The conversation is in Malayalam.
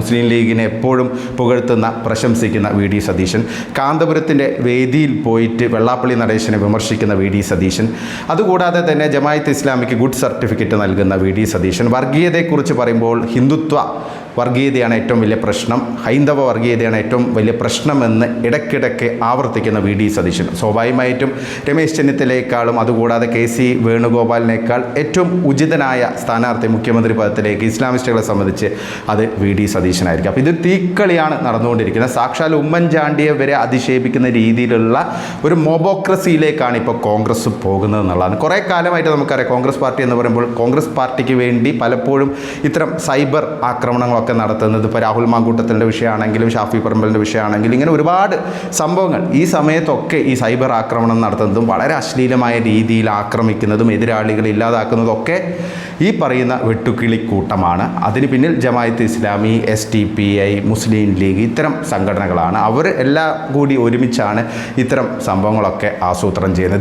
മുസ്ലിം ലീഗിനെ എപ്പോഴും പുകഴ്ത്തുന്ന പ്രശംസിക്കുന്ന വി.ഡി. സതീശൻ, കാന്തപുരത്തിൻ്റെ വേദിയിൽ പോയിട്ട് വെള്ളാപ്പള്ളി നടേശനെ വിമർശിക്കുന്ന വി.ഡി. സതീശൻ, അതുകൂടാതെ തന്നെ ജമാഅത്ത് ഇസ്ലാമിക്ക് ഗുഡ് സർട്ടിഫിക്കറ്റ് നൽകുന്ന വി.ഡി. സതീശൻ, വർഗീയതയെക്കുറിച്ച് പറയുമ്പോൾ ഹിന്ദുത്വ വർഗീയതയാണ് ഏറ്റവും വലിയ പ്രശ്നം, ഹൈന്ദവ വർഗീയതയാണ് ഏറ്റവും വലിയ പ്രശ്നമെന്ന് ഇടയ്ക്കിടയ്ക്ക് ആവർത്തിക്കുന്ന വി.ഡി. സതീശൻ, സ്വാഭാവികമായിട്ടും രമേശ് ചെന്നിത്തലയേക്കാളും അതുകൂടാതെ കെ.സി. വേണുഗോപാലിനേക്കാൾ ഏറ്റവും ഉചിതനായ സ്ഥാനാർത്ഥി മുഖ്യമന്ത്രി പദത്തിലേക്ക് ഇസ്ലാമിസ്റ്റുകളെ സംബന്ധിച്ച് അത് വി.ഡി. സതീശനായിരിക്കും. അപ്പോൾ ഇത് തീക്കളിയാണ് നടന്നുകൊണ്ടിരിക്കുന്നത്. സാക്ഷാൽ ഉമ്മൻചാണ്ടിയെ വരെ അധിക്ഷേപിക്കുന്ന രീതിയിലുള്ള ഒരു മോബോക്രസിയിലേക്കാണ് ഇപ്പോൾ കോൺഗ്രസ് പോകുന്നത് എന്നുള്ളതാണ്. കുറേ കാലമായിട്ട് നമുക്കറിയാം കോൺഗ്രസ് പാർട്ടി എന്ന് പറയുമ്പോൾ കോൺഗ്രസ് പാർട്ടിക്ക് വേണ്ടി പലപ്പോഴും ഇത്തരം സൈബർ ആക്രമണങ്ങളൊക്കെ നടത്തുന്നത്, ഇപ്പോൾ രാഹുൽ മാങ്കൂട്ടത്തിൻ്റെ വിഷയമാണെങ്കിലും ഷാഫി പറമ്പലിൻ്റെ വിഷയമാണെങ്കിലും ഇങ്ങനെ ഒരുപാട് സംഭവങ്ങൾ ഈ സമയത്തൊക്കെ ഈ സൈബർ ആക്രമണം നടത്തുന്നതും വളരെ അശ്ലീലമായ രീതിയിൽ ആക്രമിക്കുന്നതും എതിരാളികളെ ഇല്ലാതാക്കുന്നതും ഒക്കെ ഈ പറയുന്ന വെട്ടുക്കിളിക്കൂട്ടമാണ്. അതിന് പിന്നിൽ ജമാഅത്ത് ഇസ്ലാമി, SDPI, മുസ്ലിം ലീഗ് ഇത്തരം സംഘടനകളാണ്. അവർ എല്ലാം കൂടി ഒരുമിച്ചാണ് ഇത്തരം സംഭവങ്ങളൊക്കെ ആസൂത്രണം ചെയ്യുന്നത്.